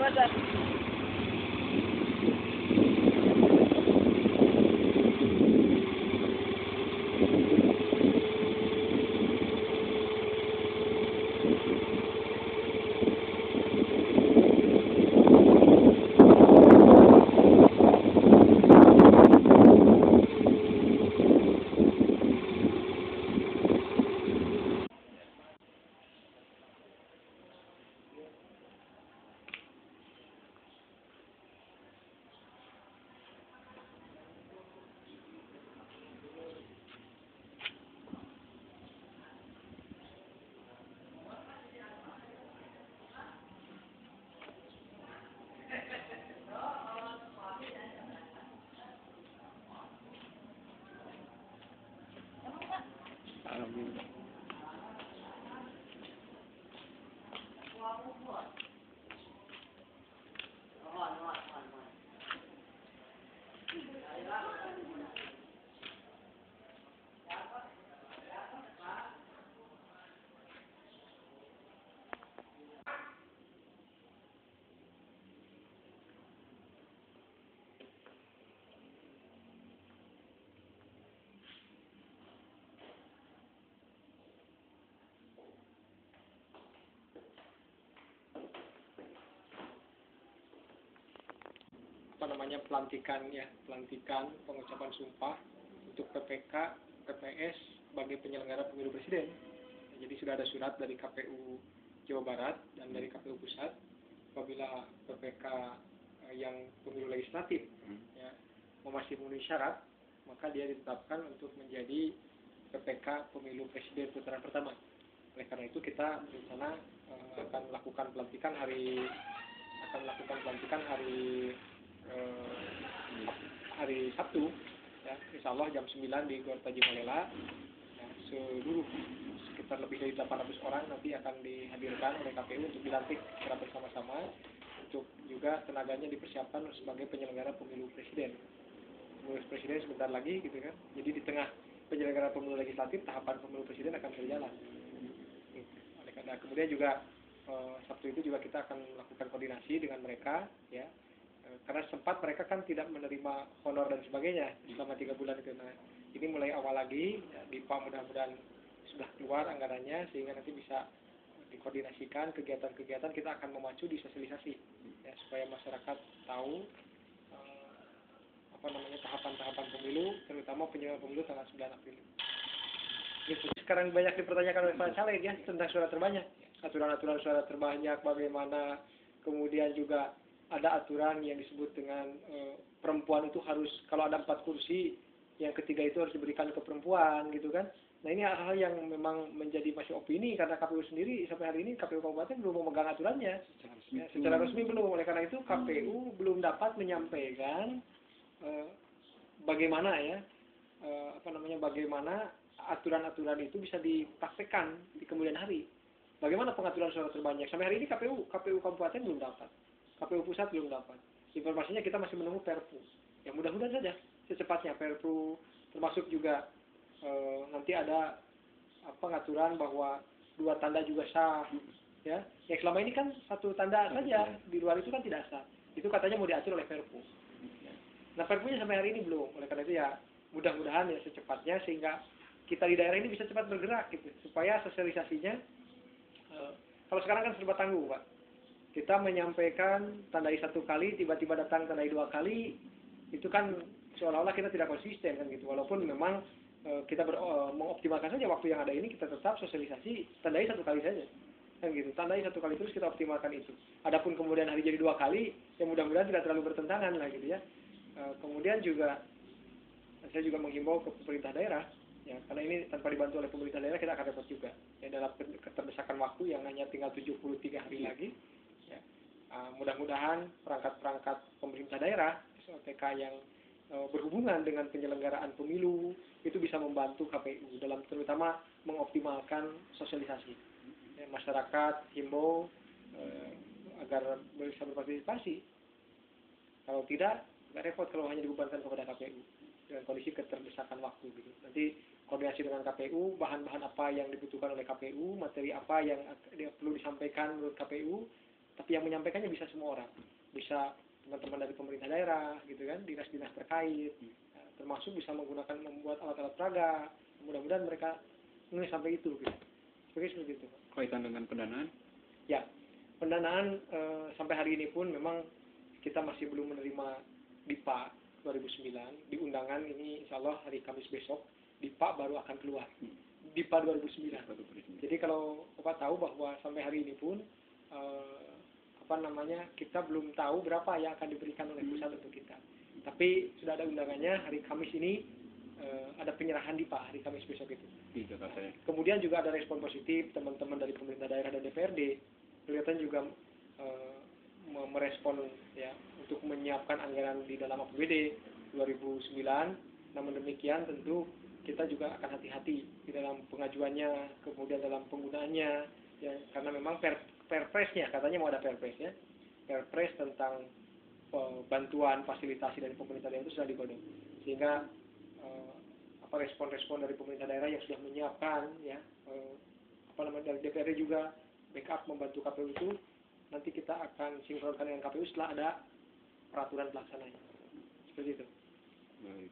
badan. pelantikan pengucapan sumpah untuk PPK, PPS sebagai penyelenggara pemilu presiden. Jadi sudah ada surat dari KPU Jawa Barat dan dari KPU Pusat apabila PPK yang pemilu legislatif masih memenuhi syarat, maka dia ditetapkan untuk menjadi PPK pemilu presiden putaran pertama. Oleh karena itu kita berencana akan melakukan pelantikan hari Sabtu, ya, insya Allah jam 9 di Gor Taji Malela. Ya, seluruh sekitar lebih dari 800 orang nanti akan dihadirkan oleh KPU untuk dilantik secara bersama-sama, untuk juga tenaganya dipersiapkan sebagai penyelenggara pemilu presiden. Pemilu presiden sebentar lagi, gitu kan. Jadi di tengah penyelenggara pemilu legislatif, tahapan pemilu presiden akan berjalan. Oleh karena kemudian juga Sabtu itu juga kita akan melakukan koordinasi dengan mereka, ya. Karena sempat mereka kan tidak menerima honor dan sebagainya selama 3 bulan itu. Nah, ini mulai awal lagi, ya, DIPA mudah-mudahan sudah keluar anggarannya sehingga nanti bisa dikoordinasikan kegiatan-kegiatan. Kita akan memacu di sosialisasi, ya, supaya masyarakat tahu tahapan-tahapan pemilu, terutama penyelenggaraan pemilu tanggal 9 April. Gitu. Sekarang banyak dipertanyakan oleh Pak Saleh, ya, tentang suara terbanyak, aturan-aturan suara terbanyak bagaimana, kemudian juga ada aturan yang disebut dengan perempuan itu harus, kalau ada 4 kursi, yang ketiga itu harus diberikan ke perempuan, gitu kan. Nah, ini hal-hal yang memang menjadi masih opini, karena KPU sendiri sampai hari ini, KPU Kabupaten belum memegang aturannya. Secara resmi belum. Oleh karena itu KPU belum dapat menyampaikan bagaimana, ya, bagaimana aturan-aturan itu bisa dipraktekkan di kemudian hari. Bagaimana pengaturan suara terbanyak? Sampai hari ini KPU Kabupaten belum dapat. KPU Pusat belum dapat. Informasinya kita masih menunggu Perpu. Ya, mudah-mudahan saja secepatnya Perpu, termasuk juga nanti ada pengaturan bahwa 2 tanda juga sah, ya. Yang selama ini kan 1 tanda saja, di luar itu kan tidak sah. Itu katanya mau diatur oleh Perpu. Nah, Perpunya sampai hari ini belum. Oleh karena itu, ya, mudah-mudahan ya secepatnya sehingga kita di daerah ini bisa cepat bergerak, gitu, supaya sosialisasinya kalau sekarang kan serba tangguh, Pak. Kita menyampaikan tandai 1 kali, tiba-tiba datang tandai 2 kali, itu kan seolah-olah kita tidak konsisten, kan, gitu. Walaupun memang kita mengoptimalkan saja waktu yang ada ini, kita tetap sosialisasi tandai 1 kali saja, kan, gitu. Tandai 1 kali terus kita optimalkan itu. Adapun kemudian hari jadi 2 kali, ya mudah-mudahan tidak terlalu bertentangan lah, gitu, ya. Kemudian juga saya juga menghimbau ke pemerintah daerah, ya, karena ini tanpa dibantu oleh pemerintah daerah kita akan repot juga, ya, dalam keterdesakan waktu yang hanya tinggal 73 hari lagi. Mudah-mudahan perangkat-perangkat pemerintah daerah, PK yang berhubungan dengan penyelenggaraan pemilu itu bisa membantu KPU dalam terutama mengoptimalkan sosialisasi. Ya, masyarakat himbau agar bisa berpartisipasi. Kalau tidak, nggak repot kalau hanya dibebankan kepada KPU dengan kondisi keterdesakan waktu, gitu. Nanti koordinasi dengan KPU, bahan-bahan apa yang dibutuhkan oleh KPU, materi apa yang perlu disampaikan menurut KPU. tapi yang menyampaikannya bisa semua orang, bisa teman-teman dari pemerintah daerah gitu kan, dinas-dinas terkait, termasuk bisa membuat alat-alat peraga. Mudah-mudahan mereka ini sampai itu gitu. Seperti itu. Kaitan dengan pendanaan? Ya, pendanaan sampai hari ini pun memang kita masih belum menerima DIPA 2009. Di undangan ini insya Allah hari Kamis besok DIPA baru akan keluar. DIPA 2009. Jadi kalau Bapak tahu bahwa sampai hari ini pun kita belum tahu berapa yang akan diberikan oleh pusat untuk kita. Tapi sudah ada undangannya hari Kamis ini, ada penyerahan DIPA hari Kamis besok itu. Di Jakarta ya. Kemudian juga ada respon positif teman-teman dari pemerintah daerah dan DPRD. Kelihatan juga merespon ya untuk menyiapkan anggaran di dalam APBD 2009. Namun demikian tentu kita juga akan hati-hati di dalam pengajuannya, kemudian dalam penggunaannya ya, karena memang perpresnya katanya mau ada perpres ya. Perpres tentang bantuan fasilitasi dari pemerintah daerah itu sudah digodok. Sehingga respon-respon dari pemerintah daerah yang sudah menyiapkan ya dari DPRD juga backup membantu KPU itu, nanti kita akan sinkronkan dengan KPU setelah ada peraturan pelaksananya. Seperti itu. Baik.